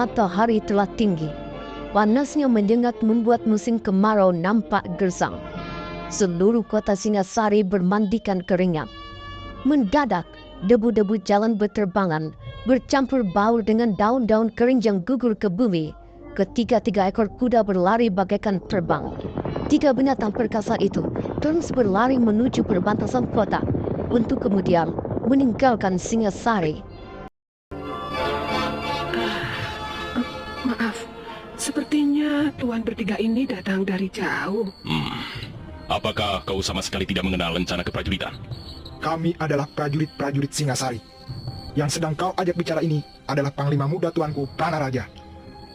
Matahari telah tinggi. Panasnya menyengat membuat musim kemarau nampak gersang. Seluruh kota Singasari bermandikan keringat. Mendadak, debu-debu jalan berterbangan, bercampur baur dengan daun-daun kering yang gugur ke bumi. Ketiga-tiga ekor kuda berlari bagaikan terbang. Tiga binatang perkasa itu terus berlari menuju perbatasan kota untuk kemudian meninggalkan Singasari. Maaf, sepertinya tuan bertiga ini datang dari jauh. Apakah kau sama sekali tidak mengenal lencana keprajuritan? Kami adalah prajurit-prajurit Singasari. Yang sedang kau ajak bicara ini adalah Panglima Muda Tuanku Pranaraja.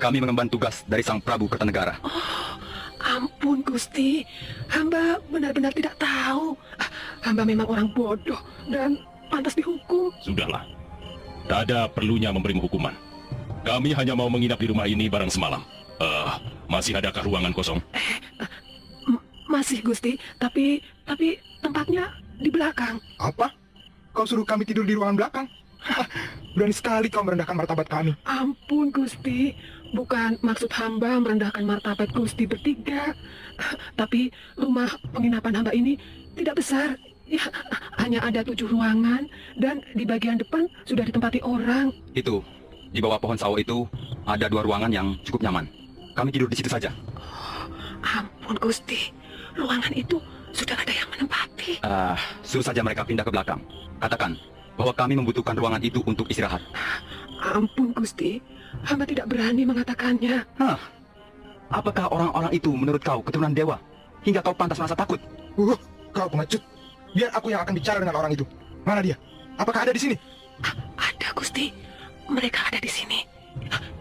Kami mengemban tugas dari Sang Prabu Kertanegara. Oh, ampun Gusti, hamba benar-benar tidak tahu. Hamba memang orang bodoh dan pantas dihukum. Sudahlah, tak ada perlunya memberimu hukuman. Kami hanya mau menginap di rumah ini barang semalam. Masih adakah ruangan kosong? Masih Gusti, tapi tempatnya di belakang. Apa? Kau suruh kami tidur di ruangan belakang? Berani sekali kau merendahkan martabat kami. Ampun Gusti, bukan maksud hamba merendahkan martabat Gusti bertiga. Tapi rumah penginapan hamba ini tidak besar. Ya, hanya ada 7 ruangan dan di bagian depan sudah ditempati orang. Itu, di bawah pohon sawo itu ada 2 ruangan yang cukup nyaman. Kami tidur di situ saja. Ampun Gusti, ruangan itu sudah ada yang menempati. Suruh saja mereka pindah ke belakang. Katakan bahwa kami membutuhkan ruangan itu untuk istirahat. Ampun Gusti, hamba tidak berani mengatakannya. Apakah orang-orang itu menurut kau keturunan dewa hingga kau pantas merasa takut? Kau pengecut. Biar aku yang akan bicara dengan orang itu. Mana dia? Apakah ada di sini? Ada Gusti, mereka ada di sini.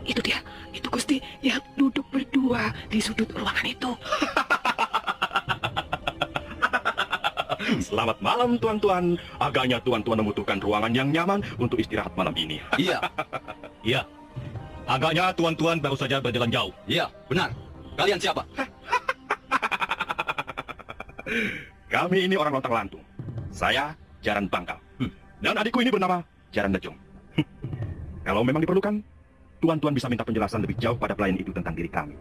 Itu dia, itu Gusti yang duduk berdua di sudut ruangan itu. Selamat malam tuan-tuan. Agaknya tuan-tuan membutuhkan ruangan yang nyaman untuk istirahat malam ini. Iya. Iya. Agaknya tuan-tuan baru saja berjalan jauh. Iya, benar. Kalian siapa? Kami ini orang lontang lantung. Saya Jaran Bangkal. Dan adikku ini bernama Jaran Dejong. Kalau memang diperlukan, tuan-tuan bisa minta penjelasan lebih jauh pada pelayan itu tentang diri kami.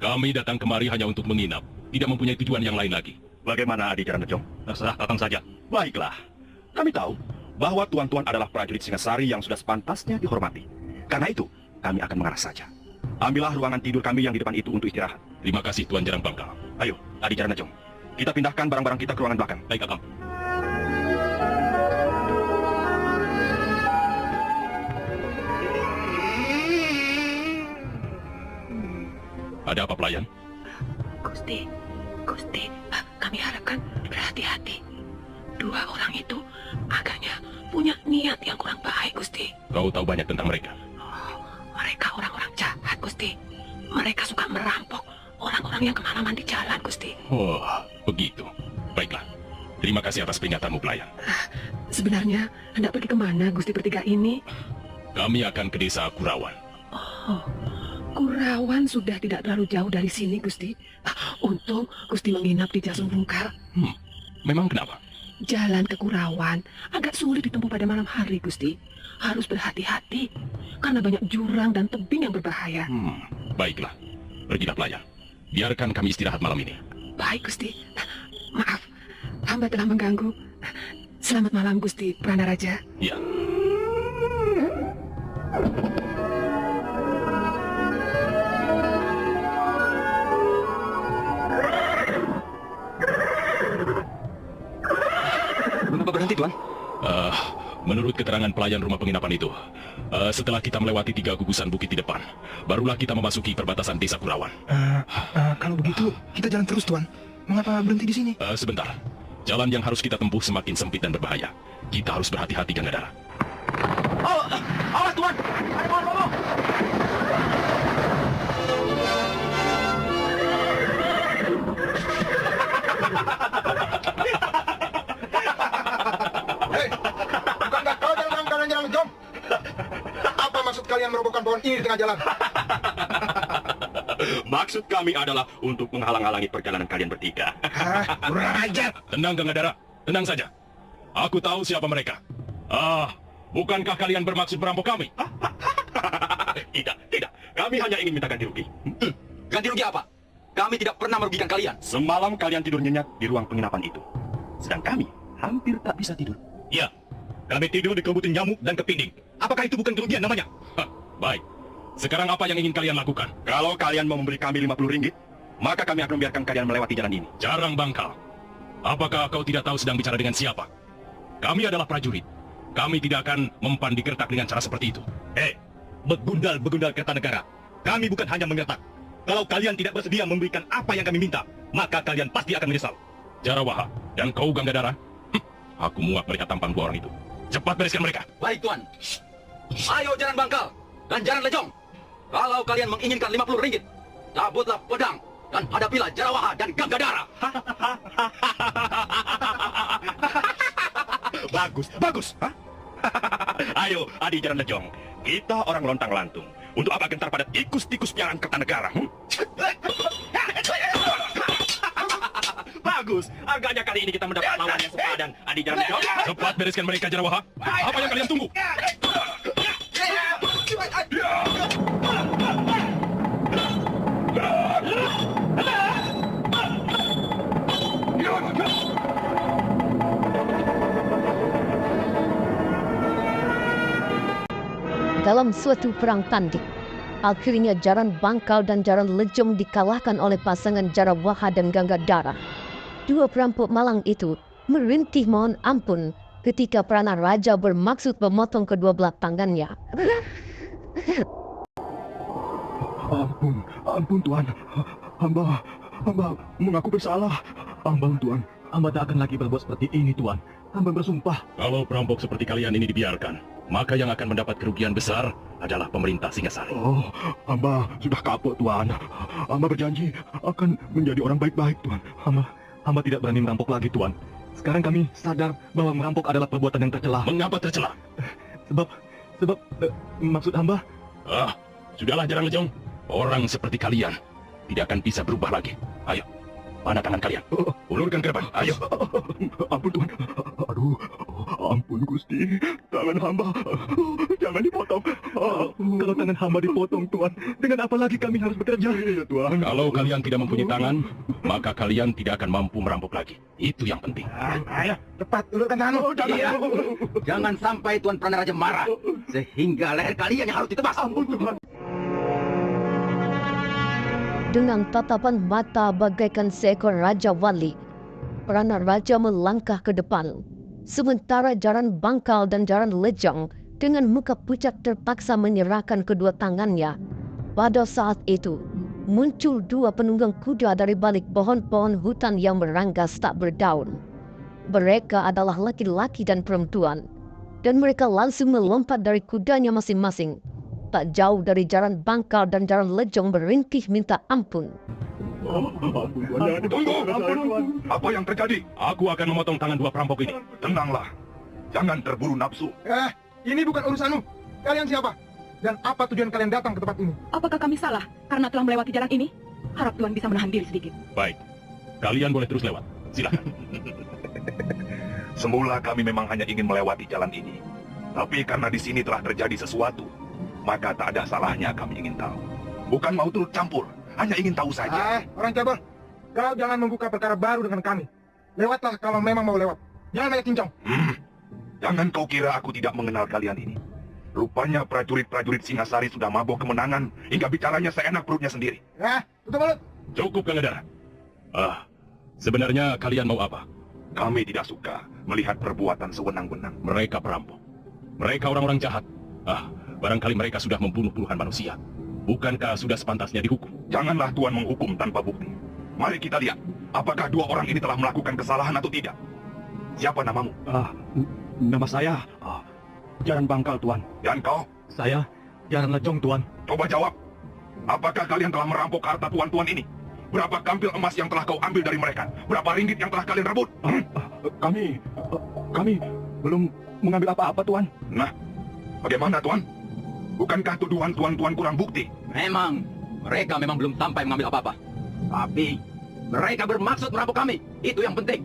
Kami datang kemari hanya untuk menginap. Tidak mempunyai tujuan yang lain lagi. Bagaimana adik Jaran Dejong? Terserah datang saja. Baiklah. Kami tahu bahwa tuan-tuan adalah prajurit Singasari yang sudah sepantasnya dihormati. Karena itu, kami akan mengarah saja. Ambillah ruangan tidur kami yang di depan itu untuk istirahat. Terima kasih Tuan Jarang Bangkal. Ayo, adik Jaran Dejong. Kita pindahkan barang-barang kita ke ruangan belakang. Baik, Abang. Ada apa pelayan? Gusti, kami harapkan berhati-hati. 2 orang itu agaknya punya niat yang kurang baik, Gusti. Kau tahu banyak tentang mereka? Mereka orang-orang jahat, Gusti. Mereka suka merampok orang-orang yang kemalaman di jalan, Gusti. Oh, begitu. Baiklah. Terima kasih atas peringatanmu, pelayan. Sebenarnya hendak pergi kemana, Gusti bertiga ini? Kami akan ke desa Kurawan. Oh, Kurawan sudah tidak terlalu jauh dari sini, Gusti. Untung Gusti menginap di Jasung Bungkar. Memang kenapa? Jalan ke Kurawan agak sulit ditempuh pada malam hari, Gusti. Harus berhati-hati, karena banyak jurang dan tebing yang berbahaya. Baiklah. Pergilah pelayan. Biarkan kami istirahat malam ini. Baik, Gusti. Maaf, hamba telah mengganggu. Selamat malam, Gusti Pranaraja. Ya. Mengapa berhenti, Tuan? Menurut keterangan pelayan rumah penginapan itu, setelah kita melewati 3 gugusan bukit di depan, barulah kita memasuki perbatasan desa Kurawan. Kalau begitu, kita jalan terus, Tuan. Mengapa berhenti di sini? Sebentar. Jalan yang harus kita tempuh semakin sempit dan berbahaya. Kita harus berhati-hati, Gangadara. Awas, Tuan! Ada pohon roboh! Bukankah kau Jaran Dejong? Apa maksud kalian merobohkan pohon ini di tengah jalan? Maksud kami adalah untuk menghalang-halangi perjalanan kalian bertiga. Kurang ajar. Tenang, Gangadara. Tenang saja. Aku tahu siapa mereka. Bukankah kalian bermaksud merampok kami? Tidak, tidak. Kami hanya ingin minta ganti rugi. Ganti rugi apa? Kami tidak pernah merugikan kalian. Semalam kalian tidur nyenyak di ruang penginapan itu. Sedang kami hampir tak bisa tidur. Ya, kami tidur di kebutin nyamuk dan kepinding. Apakah itu bukan kerugian namanya? Baik. Sekarang apa yang ingin kalian lakukan? Kalau kalian mau memberi kami 50 ringgit, maka kami akan membiarkan kalian melewati jalan ini. Jarang bangkal. Apakah kau tidak tahu sedang bicara dengan siapa? Kami adalah prajurit. Kami tidak akan mempan digertak dengan cara seperti itu. Begundal Kertanegara. Kami bukan hanya menggertak. Kalau kalian tidak bersedia memberikan apa yang kami minta, maka kalian pasti akan menyesal. Jarawaha dan kau Gangadara, aku muak melihat tampang dua orang itu. Cepat bereskan mereka. Baik, Tuan. Ayo Jaran Bangkal dan Jaran Lejong. Kalau kalian menginginkan 50 ringgit, cabutlah pedang dan hadapilah Jarawaha dan Gangadara. Bagus. Ayo, Adi Jaran Lejong. Kita orang lontang-lantung. Untuk apa gentar pada tikus-tikus piaraan Kertanegara? Bagus. Agaknya kali ini kita mendapat lawan yang sepadan. Adi Jaran Lejong. Cepat bereskan mereka, Jarawaha. Apa yang kalian tunggu? Dalam suatu perang tanding, akhirnya Jaran Bangkal dan Jaran Lejong dikalahkan oleh pasangan Jarawaha dan Gangadara. Dua perampok malang itu merintih mohon ampun ketika Prana Raja bermaksud memotong kedua belah tangannya. Ampun Tuan. Hamba mengaku bersalah. Ampun Tuan. Hamba tak akan lagi berbuat seperti ini Tuan. Hamba bersumpah. Kalau perampok seperti kalian ini dibiarkan, maka yang akan mendapat kerugian besar adalah pemerintah Singasari. Oh, hamba sudah kapok Tuan. Hamba berjanji akan menjadi orang baik-baik Tuan. Hamba tidak berani merampok lagi Tuan. Sekarang kami sadar bahwa merampok adalah perbuatan yang tercela. Mengapa tercela? Sebab maksud hamba. Sudahlah Jaran Lejong. Orang seperti kalian tidak akan bisa berubah lagi. Ayo, mana tangan kalian? Ulurkan ke depan. Ayo. Ampun Tuan. Aduh, ampun Gusti. Tangan hamba jangan dipotong. Kalau tangan hamba dipotong Tuan, dengan apa lagi kami harus bekerja? Iya Tuan. Kalau kalian tidak mempunyai tangan, maka kalian tidak akan mampu merampok lagi. Itu yang penting. Ayo, cepat ulurkan tanganmu. Iya. Jangan sampai Tuan Prana Raja marah, sehingga leher kalian yang harus ditebas. Ampun Tuan. Dengan tatapan mata bagaikan seekor Raja Wali, Prana Raja melangkah ke depan. Sementara Jaran Bangkal dan Jaran Lejong dengan muka pucat terpaksa menyerahkan kedua tangannya. Pada saat itu, muncul dua penunggang kuda dari balik pohon-pohon hutan yang meranggas tak berdaun. Mereka adalah laki-laki dan perempuan, dan mereka langsung melompat dari kudanya masing-masing. Tak jauh dari Jaran Bangkal dan Jaran Lejong berintih minta ampun. Tunggu! Apa yang terjadi? Aku akan memotong tangan dua perampok ini. Tenanglah. Jangan terburu nafsu. Ini bukan urusanmu. Kalian siapa? Dan apa tujuan kalian datang ke tempat ini? Apakah kami salah karena telah melewati jalan ini? Harap Tuan bisa menahan diri sedikit. Baik. Kalian boleh terus lewat. Silakan. Semula kami memang hanya ingin melewati jalan ini. Tapi karena di sini telah terjadi sesuatu, maka tak ada salahnya kami ingin tahu. Bukan mau turut campur, hanya ingin tahu saja. Orang cabul, kau jangan membuka perkara baru dengan kami. Lewatlah kalau memang mau lewat. Jangan banyak cincong. Jangan kau kira aku tidak mengenal kalian ini. Rupanya prajurit-prajurit Singasari sudah mabok kemenangan hingga bicaranya seenak perutnya sendiri. Tutup mulut. Cukup, Gangadara. Sebenarnya kalian mau apa? Kami tidak suka melihat perbuatan sewenang-wenang. Mereka perampok. Mereka orang-orang jahat. Barangkali mereka sudah membunuh puluhan manusia. Bukankah sudah sepantasnya dihukum? Janganlah Tuan menghukum tanpa bukti. Mari kita lihat, apakah dua orang ini telah melakukan kesalahan atau tidak. Siapa namamu? Nama saya Jaran Bangkal, Tuan. Dan kau? Saya Jaran Lejong, Tuan. Coba jawab. Apakah kalian telah merampok harta tuan-tuan ini? Berapa kampil emas yang telah kau ambil dari mereka? Berapa ringgit yang telah kalian rebut? Kami belum mengambil apa-apa, Tuan. Nah, bagaimana, Tuan? Bukankah tuduhan tuan-tuan kurang bukti? Mereka memang belum sampai mengambil apa-apa. Tapi Mereka bermaksud merampok kami. Itu yang penting.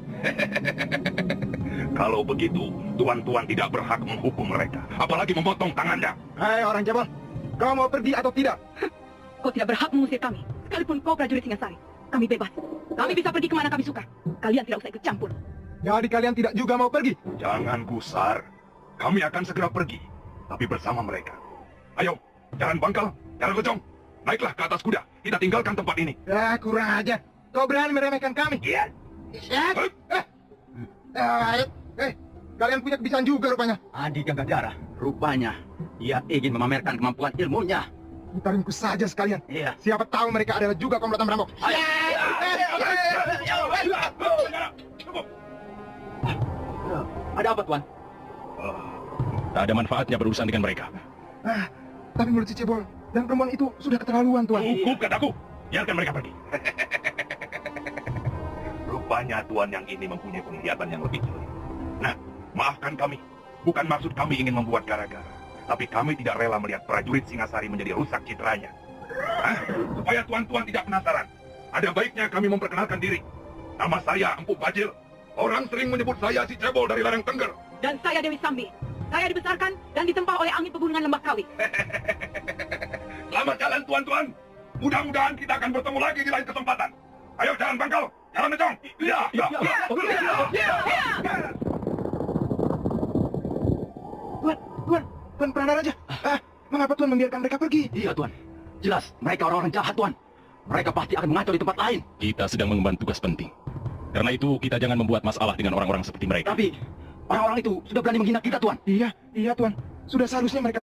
Kalau begitu, tuan-tuan tidak berhak menghukum mereka, apalagi memotong tangannya. Hai orang Jabal, kau mau pergi atau tidak? Kau tidak berhak mengusir kami, sekalipun kau prajurit Singasari. Kami bebas. Kami bisa pergi kemana kami suka. Kalian tidak usah ikut campur. Jadi kalian tidak juga mau pergi? Jangan gusar. Kami akan segera pergi, tapi bersama mereka. Ayo, Jaran Bangkal, Jaran Lejong, naiklah ke atas kuda. Kita tinggalkan tempat ini. Ya, kurang aja. Kau berani meremehkan kami? Iya. Kalian punya kebiasaan juga rupanya. Adi Gangadara, rupanya ia ingin memamerkan kemampuan ilmunya. Putaringku saja sekalian. Iya. Siapa tahu mereka adalah juga komplotan perampok. Ada apa, Tuan? Tak ada manfaatnya berurusan dengan mereka. Tapi menurut si Cebol dan perempuan itu sudah keterlaluan, Tuan. Cukup, kataku. Biarkan mereka pergi. Rupanya tuan yang ini mempunyai penglihatan yang lebih jeli. Nah, maafkan kami. Bukan maksud kami ingin membuat gara-gara. Tapi kami tidak rela melihat prajurit Singasari menjadi rusak citranya. Supaya tuan-tuan tidak penasaran, ada baiknya kami memperkenalkan diri. Nama saya Empu Bajil. Orang sering menyebut saya si Cebol dari lereng Tengger. Dan saya Dewi Sambi. Saya dibesarkan dan ditempa oleh angin pegunungan Lembah Kawi. Selamat jalan tuan-tuan. Mudah-mudahan kita akan bertemu lagi di lain kesempatan. Ayo Jaran Bangkal, Jaran Lejong. Ya. Tuan Prana Raja. Mengapa Tuan membiarkan mereka pergi? Iya, Tuan. Jelas, mereka orang-orang jahat, Tuan. Mereka pasti akan mengacau di tempat lain. Kita sedang mengemban tugas penting. Karena itu kita jangan membuat masalah dengan orang-orang seperti mereka. Tapi orang-orang itu sudah berani menghina kita, Tuan. Iya Tuan. Sudah seharusnya mereka